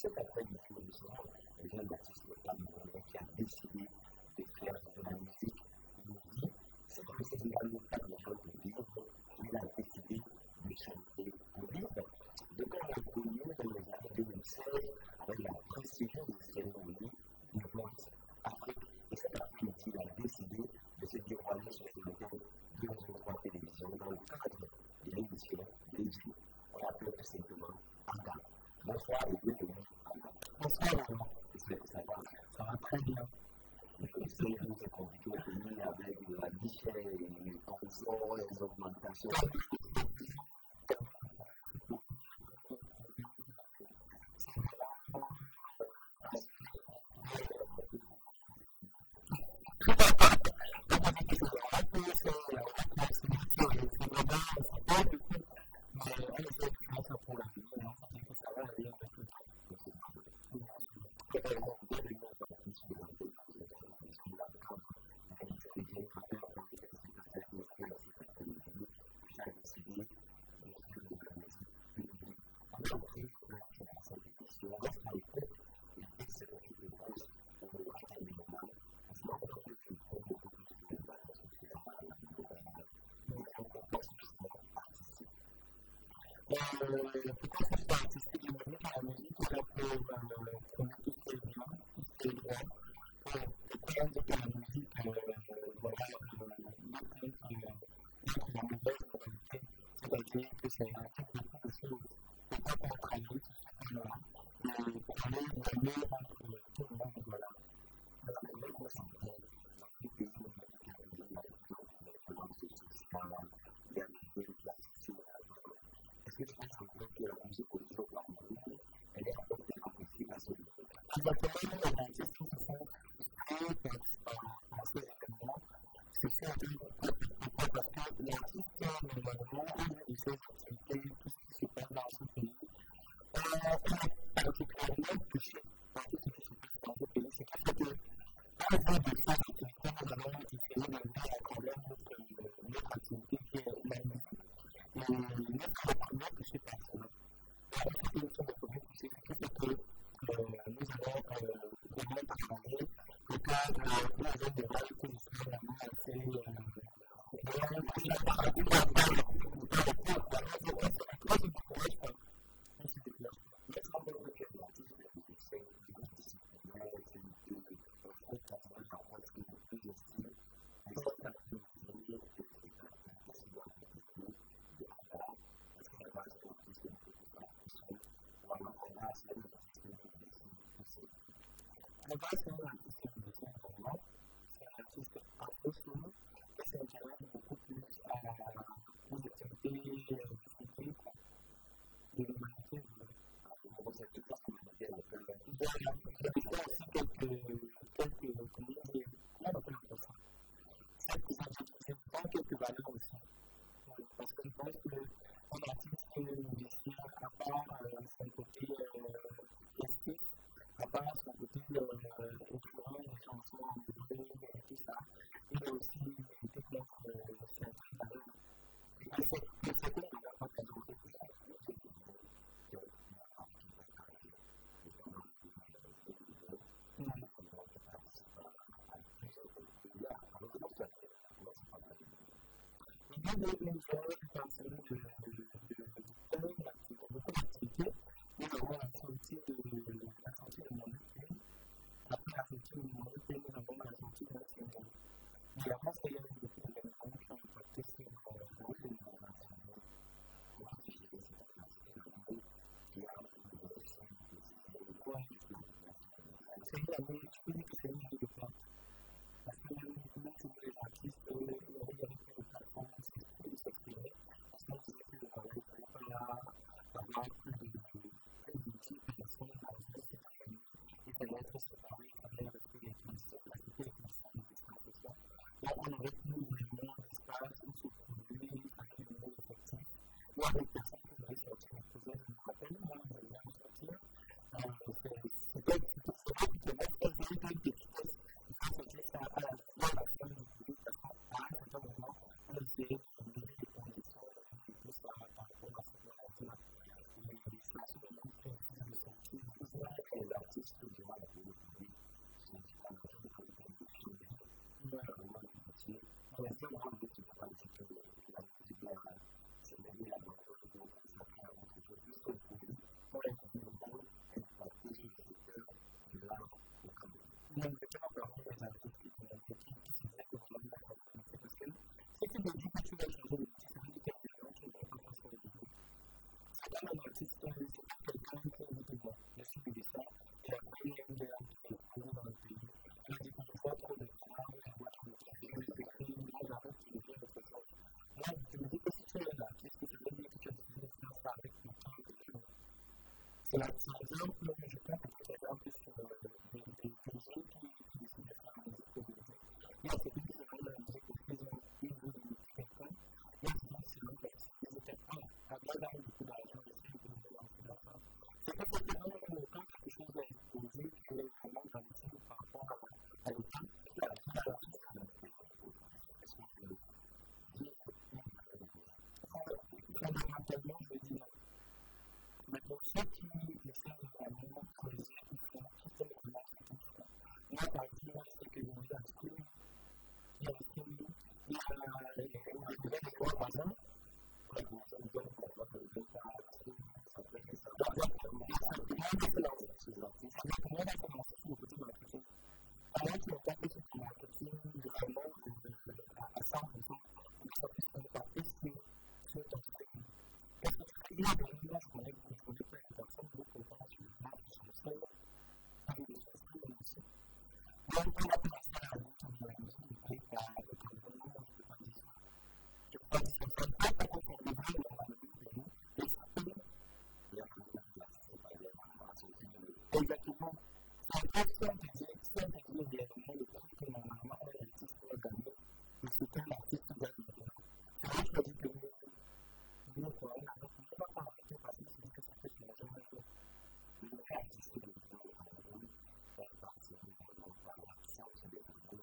cet après-midi, nous sommes Jean-Baptiste Camerounais qui a décidé de faire de la musique. Il nous dit, c'est comme si il a le temps de vivre, il a décidé de chanter pour vivre. Depuis on l'a connu dans les années 2016 avec la prestigieuse cérémonie Influence Afrique. Et cet après-midi, il a décidé de se dévoiler sur les antennes de la télévision dans le cadre de l'émission Légion. On l'appelle tout simplement Anga. Bonsoir et bienvenue. Bonsoir. J'espère que ça va. Ça va très bien. C'est compliqué au pays avec la guichet, les consorts, les augmentations. Pourquoi je suis artistique de musique à la musique, c'est pour connaître tout ce qui est bien, tout ce qui est droit. Pourquoi dire que la musique, voilà, montre la mauvaise moralité, c'est-à-dire que c'est un truc beaucoup de choses. Pourquoi pas travailler sur ce point-là, pour aller gagner entre tout le monde, voilà. Parce que là, moi, ça me plaît. Dans tous les pays, on a est-ce que je pense que la musique aujourd'hui au Cameroun, elle est encore démocratique à ce niveau? Exactement, les artistes qui se font créer par ces événements, c'est ça, parce que l'artiste, normalement, il fait ses activités, tout ce qui se passe dans ce pays, on est particulièrement touché par tout ce qui se passe dans ce pays. C'est parce que, à cause de ces activités, nous allons essayer de mettre en problème notre activité qui est la musique. Et notre touché par cela. Et nous sommes reconnus pour ces équipes que nous allons vraiment travailler pour que nous avons des rôles que nous soyons vraiment assez la base, c'est un artiste musicien vraiment, c'est un artiste afro-soul, et c'est un talent beaucoup plus aux activités physiques de l'humanité. Voilà, je vais faire aussi quelques, comment dire, comment on appelle ça? C'est quelques valeurs aussi. Parce que je pense qu'un artiste musicien, à part son côté esthétique, à part son côté écrivain, des chansons en anglais et tout ça, il a aussi une technique centrale à l'œuvre. Et cette technique, il n'a pas présenté tout ça. L'idée de une soirée est un certain beaucoup d'activités. Nous avons la sortie de mon été. Après la sortie de mon été, nous avons la sortie de notre single. Mais avant, il y a eu beaucoup d'événements qui ont impacté sur le groupe de l'information. C'est une année, je peux dire que c'est une année de plate. Parce que même si les artistes, il y avait fait des plateformes pour s'exprimer, parce qu'on disait que il fallait pas avoir plus de 10 personnes dans une cérémonie, il fallait être séparé, il fallait respecter les conditions de distanciation. Donc on aurait plus vraiment d'espace où se produire avec une nouvelle sortie, ou avec personne qui voulait sortir. Peut-être que je me rappelle, moi, je voulais me sortir. C'était une petite ça à la fois la fin du produit, parce qu'à un certain moment, on essayait de donner des conditions et tout ça par rapport à cette maladie-là. Et c'est absolument très difficile de sortir. je me dis que si tu es là, qu'est-ce que ça veut dire que tu as décidé de faire ça avec ton temps et tout. C'est l'exemple, je prends par exemple sur des jeunes qui décident de faire la musique aujourd'hui. Il y a ceux qui se rendent à la musique parce qu'ils ont une vie de quelqu'un. Il y a ceux qui se rendent parce qu'ils étaient à base d'avoir beaucoup d'argent, ils essaient de donner beaucoup d'argent. C'est pas parce que dans le temps quelque chose est exposé que le monde va décider par rapport à l'état. Fondamentalement, je dis non. Mais pour ceux qui essaient de vraiment creuser ou faire tout le ménage et tout ça, moi par exemple, je sais que j'ai déjà acheté, il y a des fois par exemple, alors tu n'as pas fait ce marketing vraiment à 100%, ça peut se passer sur ton technique. Parce que tu as des gens qui connaissent beaucoup de personnes, beaucoup de gens qui sont seuls, avec des personnes aussi. Donc, on va commencer à aller sur la musique du pays par le gouvernement, je ne peux pas dire ça. Je peux pas dire ça, ça ne peut pas être le vrai dans la musique de nous, mais ça peut. Exactement. En fait, si on te dit réellement le prix que normalement un artiste doit gagner, et ce qu'un artiste gagne maintenant. Et moi, je me dis que nous, quoi, on ne va pas arrêter parce que c'est que ça fait que les gens vont le vrai artiste de Cameroun faire partie de l'action qui est de Cameroun.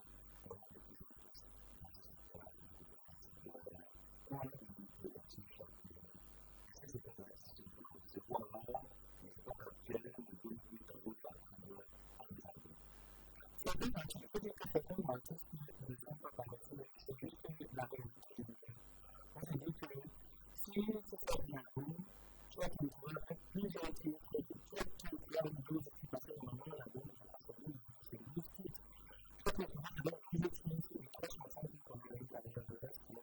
Certains artistes, peut dire que certains artistes ne font pas paraître, mais c'est juste la réalité du monde. On se dit que si tu fais bien l'album, tu vas te retrouver avec plusieurs titres, tu vas te retrouver avec 12 titres, parce que normalement l'album c'est 12 titres. Tu vas te retrouver avec plusieurs titres et 3 chansons qui sont dans la carrière de reste, qui est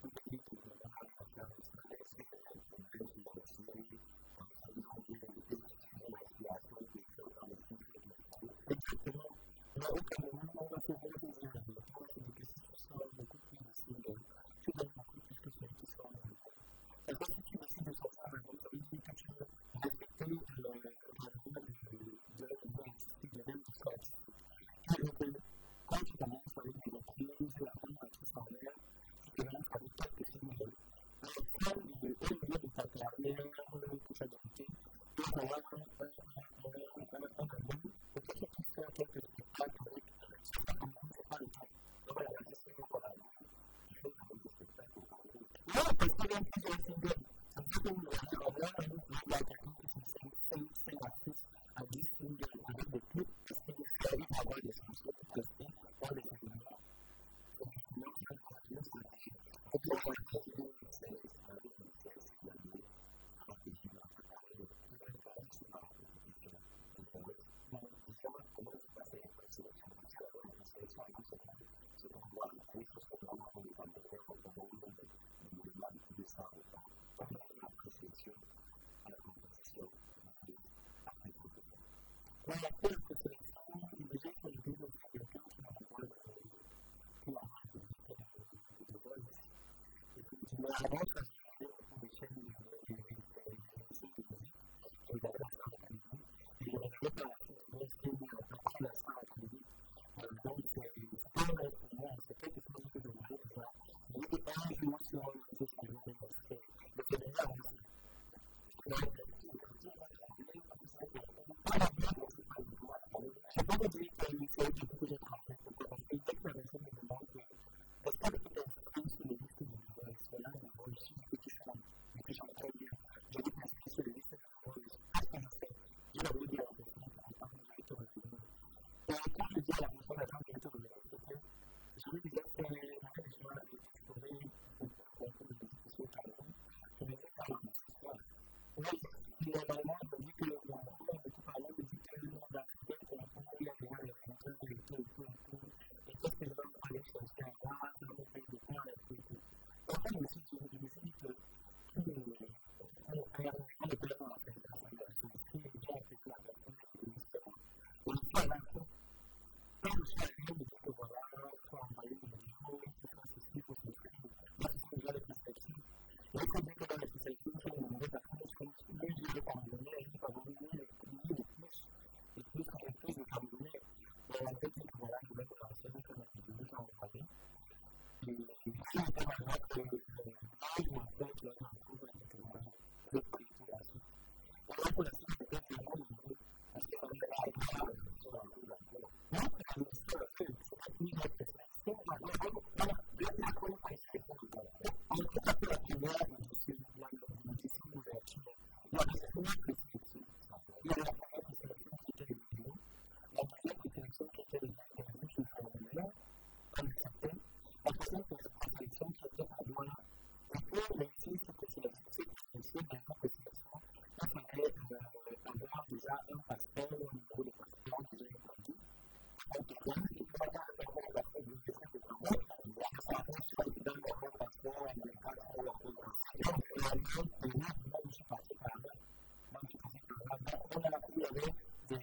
tout petit, qui est vraiment à la faire le stress, qui est exactement. Mais au Cameroun, on va faire beaucoup de développement. C'est que si tu sors beaucoup plus de singles, tu donnes beaucoup plus que celui qui sort en album. Parce que si tu décides de sortir un album, ça veut dire que tu veux respecter l'album artistique, le même discours artistique. C'est-à-dire que quand tu commences avec des reprises, après l'artiste en l'air, tu commences avec quelques singles. À la fin au milieu de ta carrière, que tu as débuté, tu vas avoir un album, peut-être qu'il faut quelques spectacles avec, c'est pas comme ça, c'est pas le temps. Donc voilà, c'est ce qu'on a vu. Non, parce qu'il y a plusieurs singles. C'est un peu comme il y a quelqu'un qui te fait 5 artistes à 10 singles avec des clips, parce qu'il va avoir des chansons pour tester dans les événements. Donc, non, c'est pas grave, c'est là, moi, je suis parti par là. Moi, je suis parti par là. Donc, il y avait des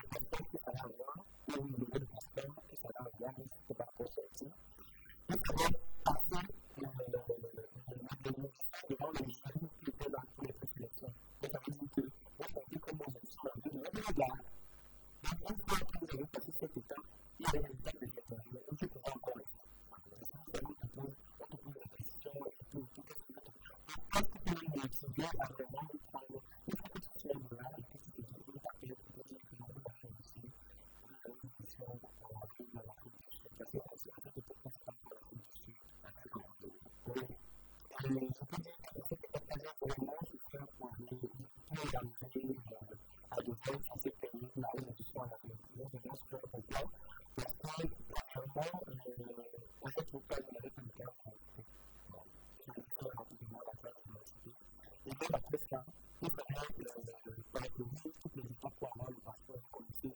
passeports qu'il fallait avoir, ou un numéro de passeport qu'il fallait avoir, mais c'était pas trop sorti. Il fallait passer l'administration devant les jeunes qui étaient dans tous les présélections. Donc, ça veut dire que moi, je pensais que moi, je suis dans le même regard. Donc, une fois que vous avez passé cette étape, il y a des étapes de gestion. Mais on ne peut pas encore le faire. On te pose la question et tout. Qu'est-ce que tu veux motiver à vraiment prendre une fois que tu fais là et que tu te dis que tu as fait pour dire que non, on a réussi une édition pour la fin de la révolution. Parce que c'est un peu de temps pour la révolution. Oui. Et je peux dire que cette occasion vraiment, c'est fait pour aller organiser à de voir dans ces pays là où l'édition a la révolution. Je pense que c'est ça. Parce que, premièrement, en fait, vous pouvez aller avec une carte d'identité. Je vais faire rapidement la carte d'identité. Et même après ça, il fallait parcourir toutes les étapes pour avoir le passeport comme ici.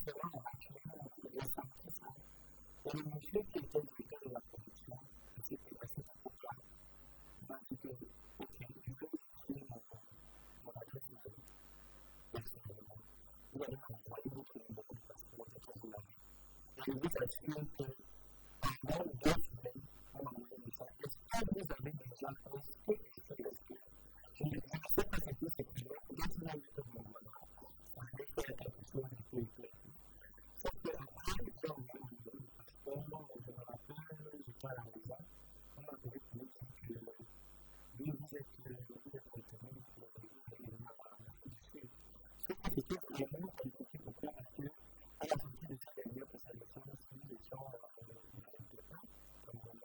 directement la santé. Et le monsieur qui était directeur de la production, c'était assez avocat. Il m'a dit que, ok, je vais écrire mon adresse mail personnellement. Vous allez m'envoyer votre numéro de passeport, votre numéro. Et je vous assure que pendant 2 semaines, on m'a envoyé des messages. Est-ce que vous avez déjà posté? Je ne sais pas ce que c'est. Deux semaines de mon moment. On allait faire quelque chose de plus. Sauf qu'après, j'ai envoyé mon numéro de passeport. Je me rappelle, j'étais à la maison. On m'a appelé pour me dire que oui, vous êtes retenu pour venir à la police. Sauf que c'était vraiment compliqué pour moi parce que à la sortie de ça, il y a eu que ça me semble aussi des gens inquiétants, comme moi,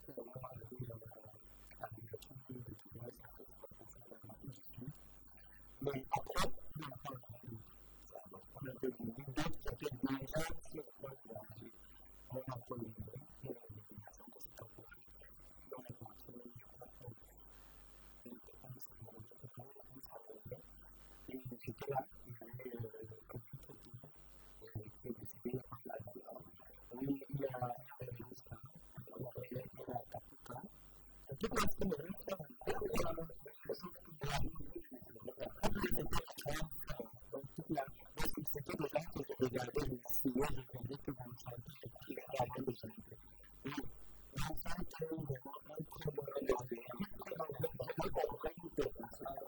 qui ont arrivé à l'ouverture de tournoi, ça fait pas forcément du tout. Mais après, on a pas parlé. On a devenu d'autres qui étaient déjà sur le point de manger. On a encore une idée, on a une éducation qui s'est approchée. On a continué à faire et on s'est demandé comment on s'arrêtait. Et j'étais là, il y avait comme une tribune qui est décidée à la couleur. Oui, il y a les Russes, il y a la Capuca. Et toute la semaine, on a encore le choc de la vie. Donc, toute la c'était des gens que je regardais le ciel, je regardais que mon chantier était avant de chanter. Et l'enfant était vraiment un très bon élève. Je comprends toutes les personnes.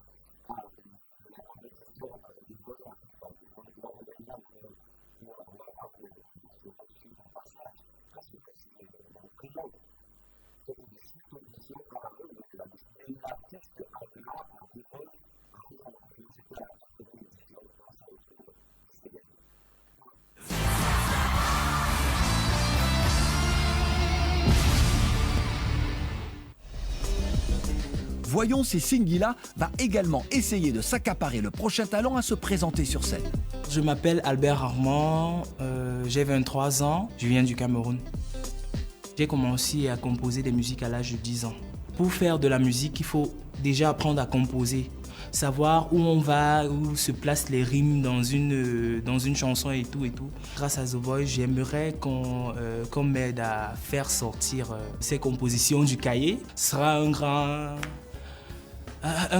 Voyons si Singila va également essayer de s'accaparer le prochain talent à se présenter sur scène. Je m'appelle Albert Armand, j'ai 23 ans, je viens du Cameroun. J'ai commencé à composer des musiques à l'âge de 10 ans. Pour faire de la musique, il faut déjà apprendre à composer, savoir où on va, où se placent les rimes dans une chanson et tout. Grâce à The Voice, j'aimerais qu'on m'aide à faire sortir ces compositions du cahier. Ce sera un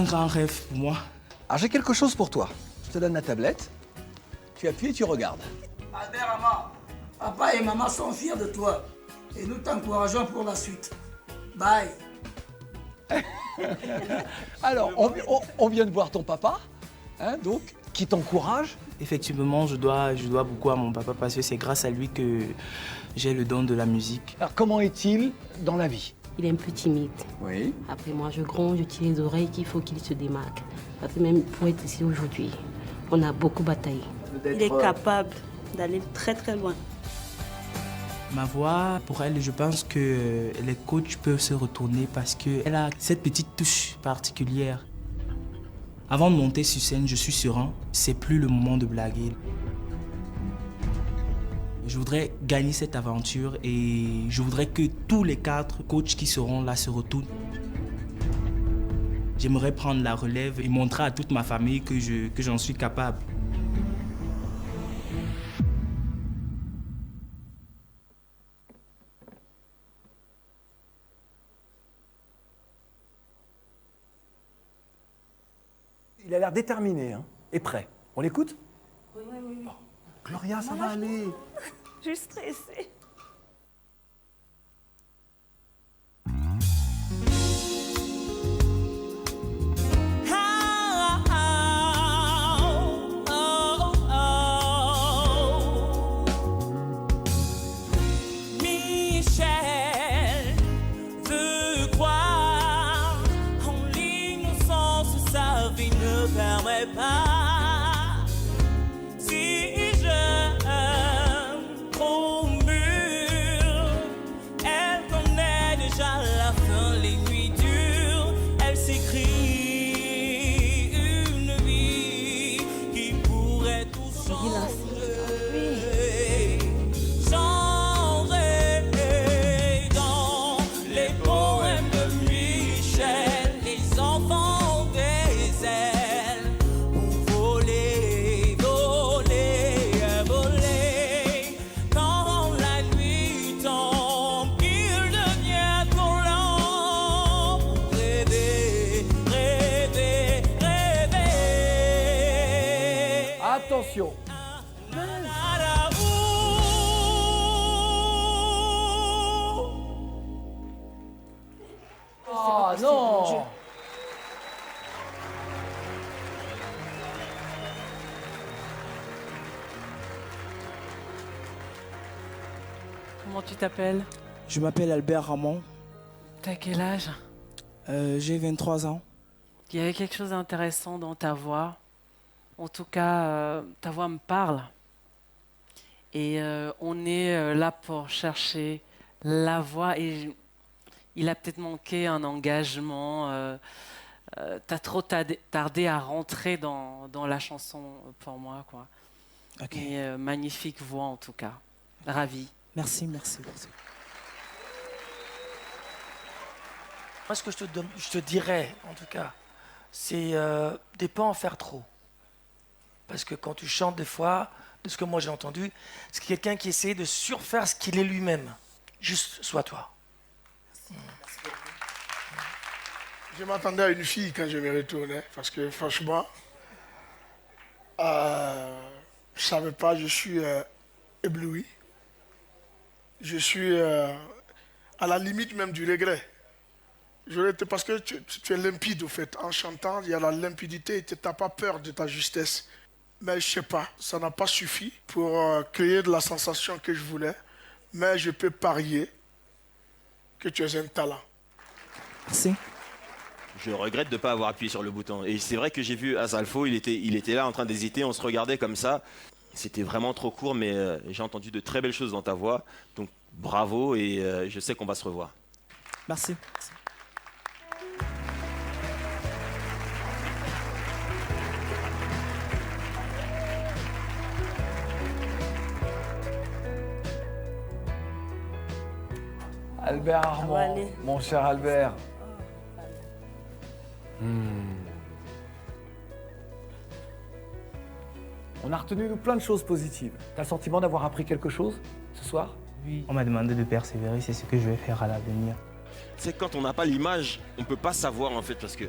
grand rêve pour moi. Alors j'ai quelque chose pour toi. Je te donne la tablette, tu appuies et tu regardes. Albert Armand, papa et maman sont fiers de toi et nous t'encourageons pour la suite. Bye. Alors, on vient de voir ton papa, hein, donc, qui t'encourage. Effectivement, je dois beaucoup à mon papa parce que c'est grâce à lui que j'ai le don de la musique. Alors, comment est-il dans la vie? Il est un peu timide. Oui. Après moi, je gronde, je tire les oreilles qu'il faut qu'il se démarque. Parce que même pour être ici aujourd'hui, on a beaucoup bataillé. Il est capable d'aller très très loin. Ma voix, pour elle, je pense que les coachs peuvent se retourner parce qu'elle a cette petite touche particulière. Avant de monter sur scène, je suis serein, c'est plus le moment de blaguer. Je voudrais gagner cette aventure et je voudrais que tous les 4 coachs qui seront là se retournent. J'aimerais prendre la relève et montrer à toute ma famille que j'en suis capable. Il a l'air déterminé, hein, et prêt. On l'écoute? Oui. Bon. Gloria, ça va aller. Je suis stressée. Michel veut croire en l'innocence, sa vie ne permet pas. Si je promets Comment tu t'appelles? Je m'appelle Albert Ramon. T'as quel âge? J'ai 23 ans. Il y avait quelque chose d'intéressant dans ta voix. En tout cas, ta voix me parle. Et on est là pour chercher la voix. Et il a peut-être manqué un engagement. T'as trop tardé à rentrer dans la chanson pour moi, quoi. Ok. Et magnifique voix en tout cas. Ravi. Merci. Moi, ce que je te dirais, en tout cas, c'est de ne pas en faire trop. Parce que quand tu chantes, des fois, de ce que moi j'ai entendu, c'est quelqu'un qui essaie de surfaire ce qu'il est lui-même. Juste, sois toi. Je m'attendais à une fille quand je me retournais, parce que franchement, je ne savais pas, je suis ébloui. Je suis à la limite même du regret. Parce que tu es limpide, au fait. En chantant, il y a la limpidité et tu n'as pas peur de ta justesse. Mais je ne sais pas, ça n'a pas suffi pour créer de la sensation que je voulais. Mais je peux parier que tu es un talent. Merci. Je regrette de ne pas avoir appuyé sur le bouton. Et c'est vrai que j'ai vu Azalfo, il était là en train d'hésiter, on se regardait comme ça. C'était vraiment trop court, mais j'ai entendu de très belles choses dans ta voix. Donc bravo et je sais qu'on va se revoir. Merci. Albert Armand, mon cher Albert. On a retenu nous plein de choses positives. T'as le sentiment d'avoir appris quelque chose ce soir? Oui. On m'a demandé de persévérer, c'est ce que je vais faire à l'avenir. C'est quand on n'a pas l'image, on ne peut pas savoir en fait parce que...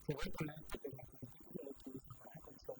c'est vrai qu'on a fait des activités qui ont été séparées comme ça.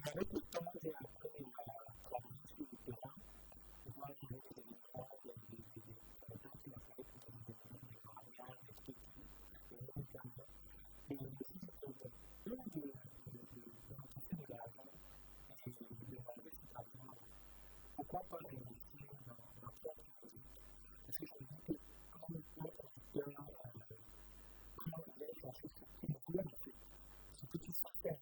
Avec le temps, j'ai appris à travailler sur le terrain, voir les éléments, des gens qui m'ont fait des mariages, des trucs, et aussi c'était plein de rencontrer de l'argent et de demander cet argent. Pourquoi pas investir dans la propre musique? Parce que je me dis que quand notre producteur prend les chercher ce qu'il veut, ce que tu sais faire.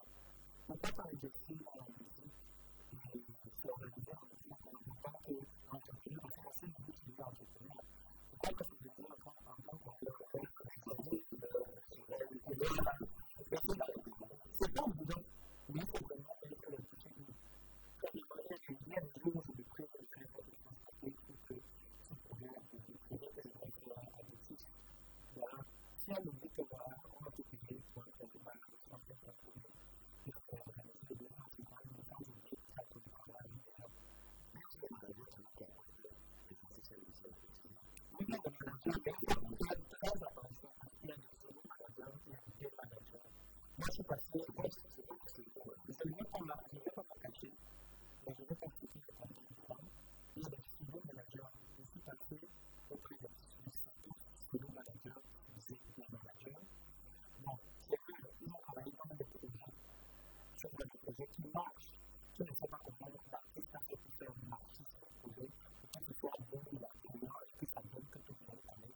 Pourquoi pas investir dans la musique et s'organiser en musique en tant qu'entrepreneur, parce que c'est une musique qui est entrepreneur. Pourquoi pas se dire en tant qu'entrepreneur, c'est pas évident, mais il faut vraiment être le petit. Quand les moyens que j'ai un jour, je me prête le très fort de constater que ce problème, que je vais que je vais faire un petit. Voilà, si on oublie que voilà, on va te payer pour faire des balles de 150 euros. Moi, je suis passé, je ne vais pas me cacher, mais je vais constituer le compte de temps. Il y a des studio managers, je suis passé auprès des studio managers, des managers. Bon, c'est vrai, ils ont travaillé dans des projets, sur des projets qui marchent. Je ne sais pas comment l'artiste a fait pour faire marcher sur le projet, et que ce soit bon ou et que ça donne que tout le monde connaît.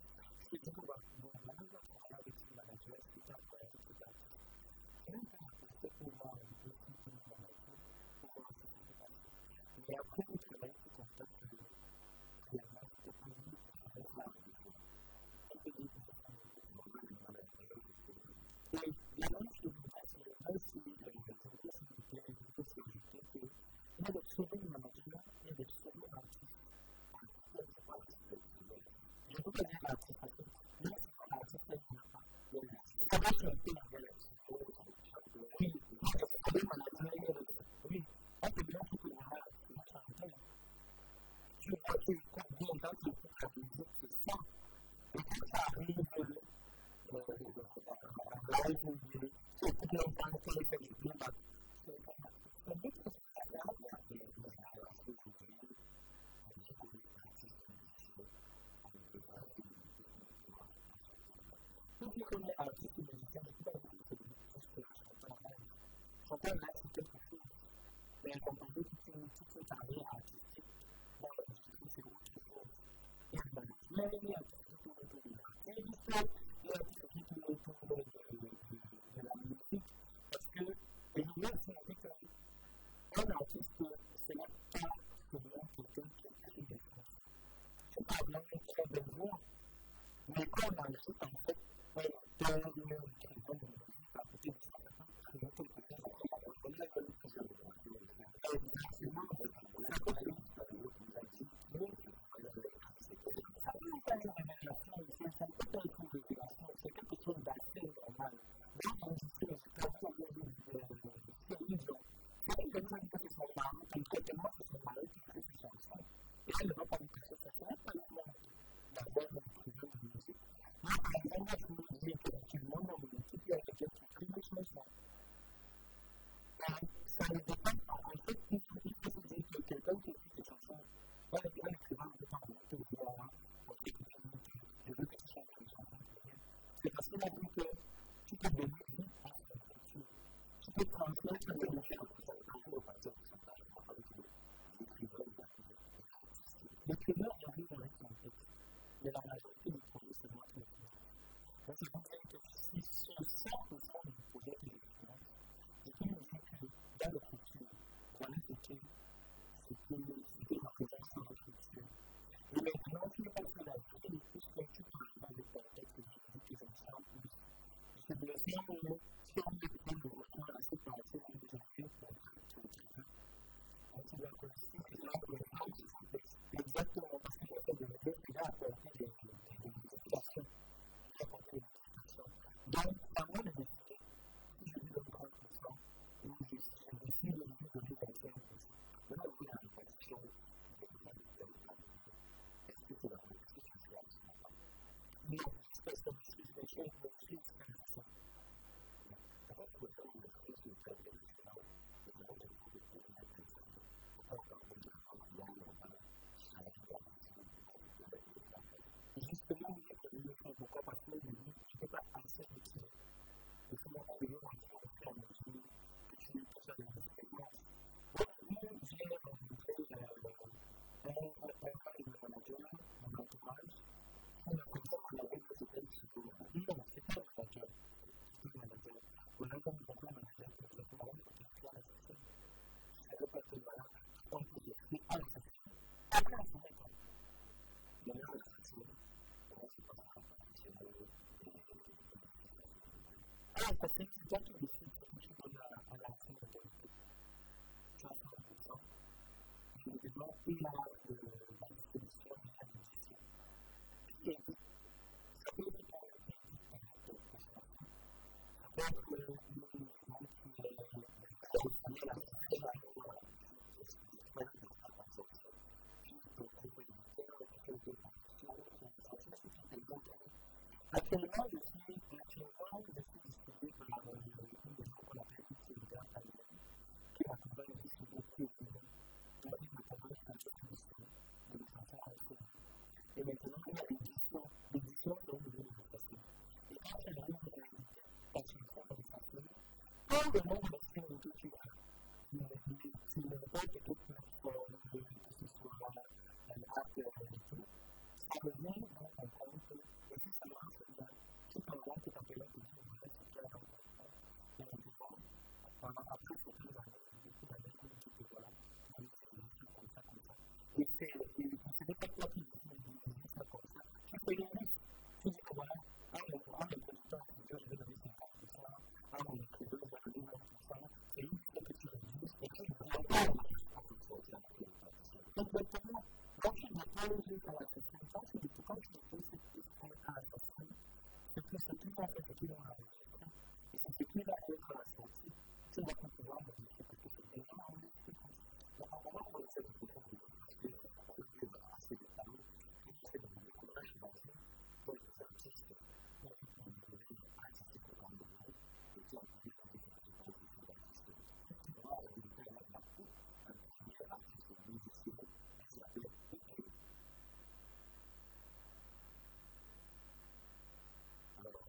Je dis qu'on va travailler avec ces managers, et puis après, etc. Mais après, le travail se constate que finalement, c'est pas nous qui faisons ça. On peut dire que c'est pas nous. Et la même chose, c'est aussi il y a des très bons managers, il y a des très bons artistes. Je ne peux pas dire l'artiste parce que moi, c'est pas l'artiste qui n'a pas. Ça va être un peu la gueule. Oui, oui, on peut bien que voilà, tu as été combien temps tu peux abuser de ça. Et quand ça arrive, à évoluer, tu écoutes longtemps, tu es fait du bien, c'est bien que ça tout le premier artiste musicien, je ne sais pas si chanteur là, c'est quelque chose. Mais accompagner toute une carrière artistique dans l'industrie, c'est autre chose. Il y a le management, il y a tout ce qui tourne autour de l'artiste, il y a tout ce qui tourne autour de la musique. Parce que, et je veux aussi dire qu'un artiste, ce n'est pas seulement quelqu'un qui écrit des choses. C'est pas vraiment une très belle voix. Mais quand on ajoute en fait un auteur, une écrivain de musique à côté de ça, c'est quelque chose. C'est quelque chose d'assez normal. Dans l'industrie musicale, c'est une vision. C'est une personne qui son mari, comme traitement, c'est son mari qui fait ses chansons. Et elle ne va pas lui toucher sa chanson, pas d'avoir un privé de musique. Moi, par exemple, je me dis qu'effectivement, dans mon équipe, il y a quelqu'un qui écrit des chansons. Ça ne dépend pas. En fait, il faut se dire que quelqu'un qui écrit des chansons, pas un écrivain, on peut pas vraiment te dire, je veux que tu chantes une chanson. C'est parce qu'il a dit que tu peux donner une place à la culture. Tu peux transmettre, tu peux donner un peu au parti de chantage. L'écrivain arrive avec son texte, mais la majorité du projet, c'est moi qui l'écris. Donc, je vous dis que si sur 100% du projet que j'écris, je peux vous dire que dans la culture, voilà ce que représente sur votre culture. Et maintenant, tu n'as pas fait la vie, et plus que tu peux arriver avec ton texte, et tu dis que je me sens plus. Je te dis, si on est peut-être de retour à cette partie, on est déjà pour l'écrivain. Donc, tu vois que si c'est là que le fond du texte, exactement, parce qu'il faut de l'aider, il va apporter des modifications. Il va apporter des modifications. Donc, à moi de décider, si je lui donne 30%, ou je décide de lui donner 25%, je vais avoir la répartition de est-ce que c'est la répartition que je fais absolument pas? Mais j'espère que je suis des choses de plus intéressant. D'abord, pour le faire, il y a des choses qui sont très bien. Justement, pourquoi parce que je ne peux pas assez utile. Il faut toujours faire en mesure que tu ne peux pas faire des expériences. Moi, j'ai rencontré un manager, un entourage, qui m'a dit qu'on avait des hôtels psychologues. Non, c'est pas un manager. C'est un manager. On a rencontré un manager qui nous a demandé de faire la session. Je ne savais pas que voilà, on peut dire, c'est à la session. Après, on se met comme. Il y a la session. Alors, parce que c'est toi qui décides que tu donnes à la fin de la qualité. Tu as 100%. Évidemment, il a la distribution, il a la gestion. Et ça peut être ça peut être une mouvement qui est la actuellement, je suis distribué par une maison qu'on appelle Utilisateur Taïwan, qui m'accompagne aussi sur beaucoup de projets. On a dit que le programme est un peu plus distribué de mes enfants en cours. Et maintenant, il y a l'édition dont je vais vous passer. Et quand tu arrives à l'éditer, quand tu le prends comme ça, tout le monde va faire ce que tu as. Tu n'importe quelle plateforme, que ce soit l'app et tout, ça revient dans ton compte. Et puis ça marche bien. Tu peux avoir tout appelé pour dire que tu peux avoir ton compte. Et on peut voir, pendant après quelques années, beaucoup d'années, tu peux voilà, tu peux tout comme ça. Et ce n'est pas toi qui dis ça comme ça. Tu peux y aller. Tu dis que voilà, un producteur, je vais donner 50%, un écrivain, je vais donner 20%, et une fois que tu réduis, et tu vas pas complètement. Quand tu déposes à la section, quand tu déposes à la section, c'est que ce qui va être écrit dans la rédaction, et c'est ce qui va être à la sortie, tu vas pouvoir modifier quelque chose. Et vraiment, on est comme ça. Donc, on va prendre cette question parce qu'on est assez détaillé, et c'est dans le décollage, j'imagine, pour les artistes, pour les artistes comme le monde, et qui ont envie de faire des artistes. Moi, on est très bien partout, un premier artiste musicien, qui s'appelle Ike. Alors,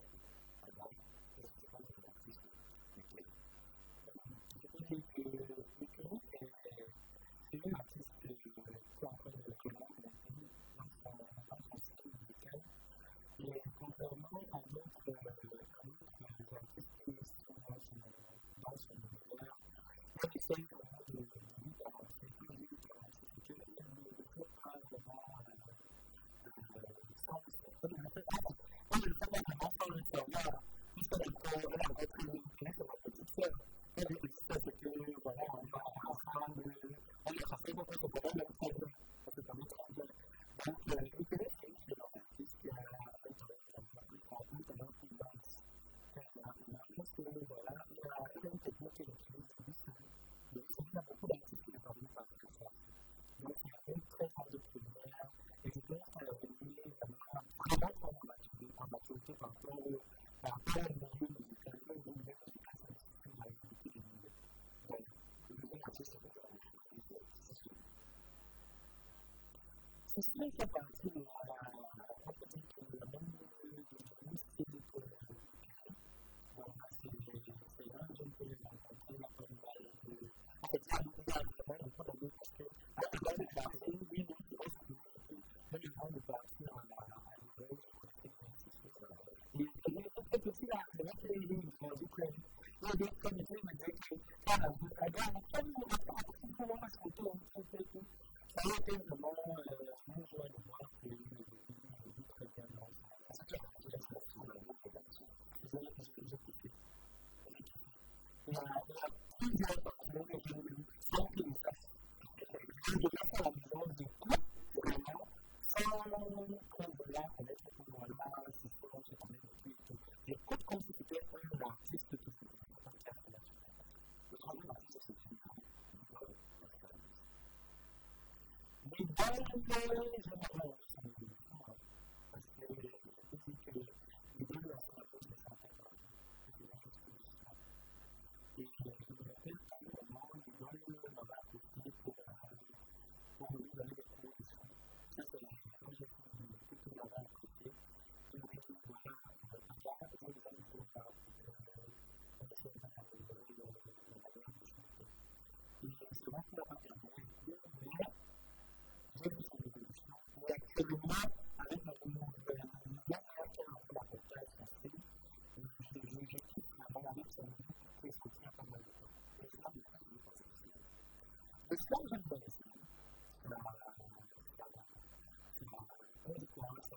je ne sais pas si c'est l'artiste Ike. Je peux dire que Ike est une artiste qui est en train de rejoindre mon pays dans son style musical. Et contrairement à d'autres artistes qui sont dans son univers, moi j'essaye vraiment de lui avancer, c'est qu'il ne peut pas vraiment sans le savoir, puisqu'elle a encore pris une clé sur ma petite sœur. Elle dit que c'est que voilà, on va ensemble, on est passé pour que le même problème, parce que ça me trompe. Donc, je connais quelqu'un qui est dans l'artiste qui a un talent immense. Parce que voilà, il a une technique qui est utilisée. Il a beaucoup d'artistes ceci fait partie de la même style que c'est là que je peux les rencontrer la première fois. En fait, ça nous a vraiment le temps de parce que moi, je dois le partir, oui, mais je dois le partir à l'hiver, et peut-être aussi là, c'est vrai que je me dis que il y a des comités qui me disent que on doit absolument s'entendre tout. Ça a été vraiment une joie de voir que je vis très bien dans ça. C'est clair, j'ai kiffé. Il y a plusieurs partenaires que j'ai eu sans qu'ils le fassent. Je vais faire la maison de tout, vraiment, sans qu'on là avec ce pouvoir-là, c'est ce qu'on se connaît depuis et tout. J'écoute comme si c'était un artiste qui se faisait international. Le troisième artiste, c'est celui-là. Mais dans le général, ça me dit parce que je dis que les deux instruments ne sont pas c'est la chose que je sais. Et je me rappelle qu'à un moment, l'idole m'avait appelé pour lui donner des cours de son. Ça, c'est la fois que j'ai fait tout m'avait appelé. Je me dis, voilà, je vais donner pour ça. C'est vrai qu'il n'a pas terminé le cours, mais j'ai vu son évolution. Et actuellement, avec ma vision meilleure que la podcast français, je kiffe vraiment avec sa musique qui est sortie à pas mal de temps. Et c'est là que je suis passé. Le slam, j'aime bien aussi. C'est la ça fait quoi là? Ça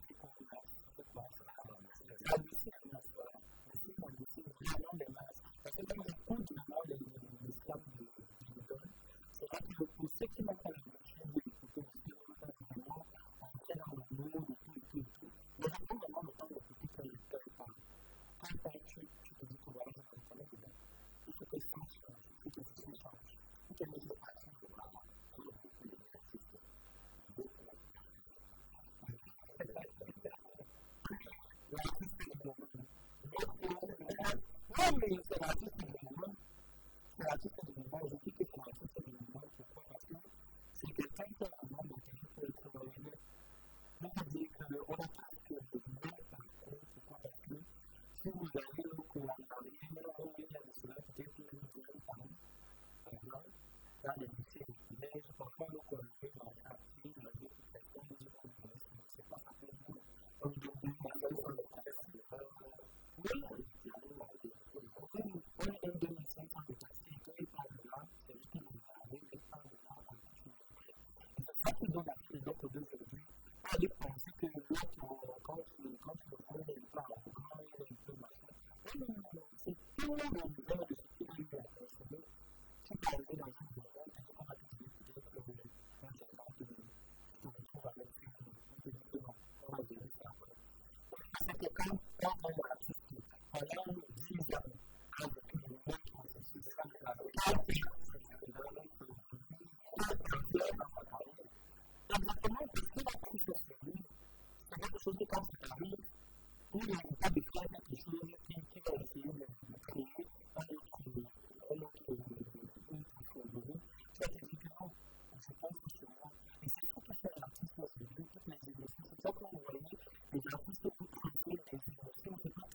fait quoi? C'est la musique, la musique, vraiment les masses. Parce que quand j'écoute vraiment les slams de l'idole, c'est vrai que pour ceux qui n'ont pas l'habitude d'écouter le style, vraiment entrer dans le monde et tout. Mais j'attends vraiment le temps d'écouter quand il parle. Quand il parle, tu te dis que voilà, je vais parler dedans. Il faut que ça change, il faut que ça change. Il faut que les autres changent. Voilà. L'artiste du moment. Non, mais c'est l'artiste du moment. C'est l'artiste du moment. Je dis que c'est l'artiste du moment. Pourquoi? Parce que c'est quelqu'un qui a un nom pour être moyen. On peut dire qu'on a presque de mal parcours. Pourquoi? Parce que si vous allez au courant d'arrière, il y a de cela peut-être une dizaine par an. Par exemple, dans les lycées de collège, parfois le collège dans le quartier, dans les autres personnes, ils ont dit c'est pas ça. On dit que on est 2500 de taxi et quand il parle de là, c'est juste qu'il nous arrive, il parle de là, on continue. C'est ça qui donne la vie des autres d'aujourd'hui. Allez penser que l'autre, quand tu le prends, il parle, quand il est un peu machin. C'est tout le monde de ce qu'il a eu à faire. Si tu arrives dans un bureau, tu peux pas décider peut-être un certain que tu te retrouves avec lui, tu te dis que non, on va gérer ça après. C'est que quand on a assisté pendant 10 ans avec le même processus, ça me l'a fait. Exactement, parce que la couche sur lui, c'est quelque chose que quand c'est arrivé, il n'y a pas de faire quelque chose qui va essayer de créer un autre favori. Ça, c'est différent. Je pense que c'est moi. Et c'est tout à fait l'artiste aujourd'hui, toutes les émotions. C'est ça qu'on voyait, les artistes pour traiter les émotions, c'est pas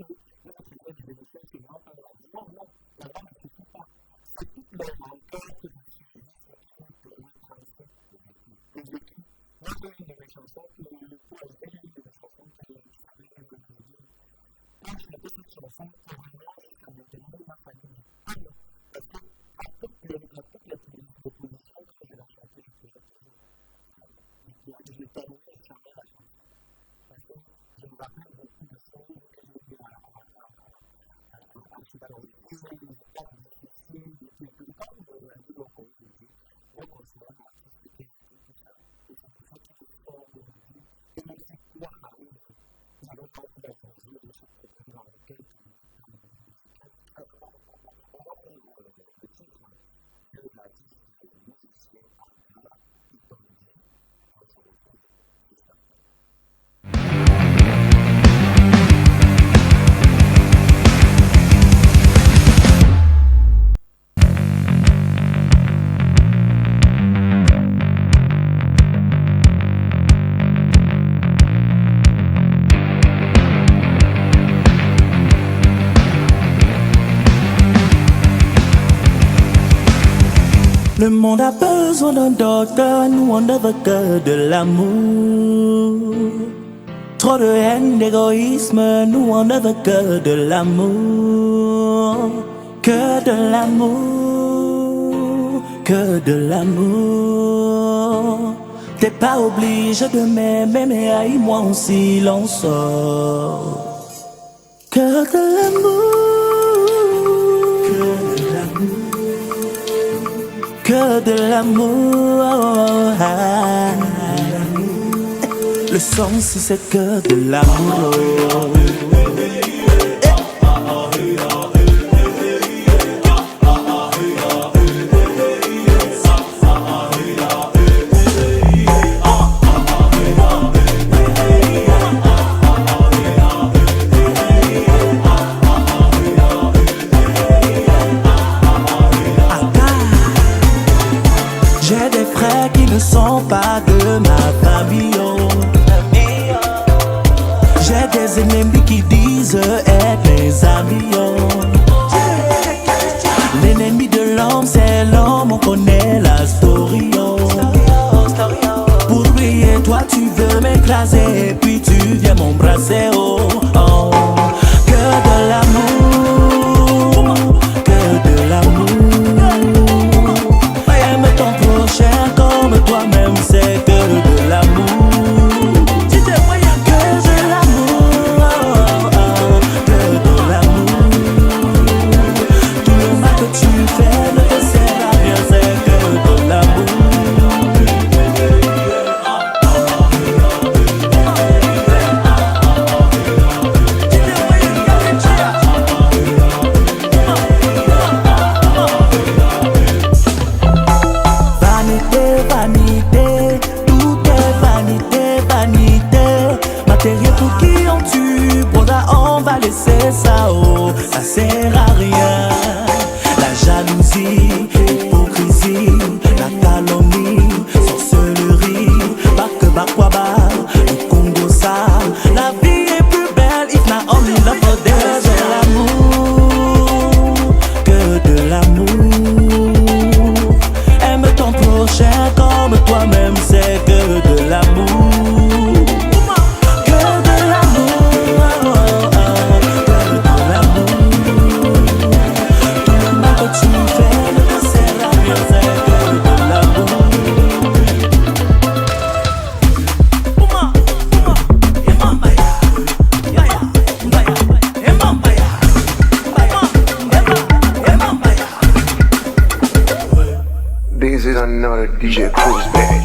Le monde a besoin d'un docteur, nous on ne veut que de l'amour. Trop de haine, d'égoïsme, nous on ne veut que de l'amour. Que de l'amour, que de l'amour. T'es pas obligé de m'aimer, mais aïe-moi en silence. Que de l'amour, que de l'amour. Le sens c'est que de l'amour. J'ai des frères qui ne sont pas de ma famille. J'ai des ennemis qui disent être mes amis. L'ennemi de l'homme c'est l'homme, on connaît la story. Pour lui et toi tu veux m'écraser et puis tu viens m'embrasser. Que de l'amour, que de l'amour. Aime ton prochain comme toi-même, c'est que de l'amour. Pour qui on tue, broda, on va laisser ça, ça sert à rien. La jalousie, l'hypocrisie, la calomnie, sorcellerie, bakwaba, le Congo sale. La vie est plus belle, if not only love for de l'amour, que de l'amour. Aime ton prochain comme toi-même, c'est que de l'amour. This is another DJ Cruise Band.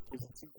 Positive.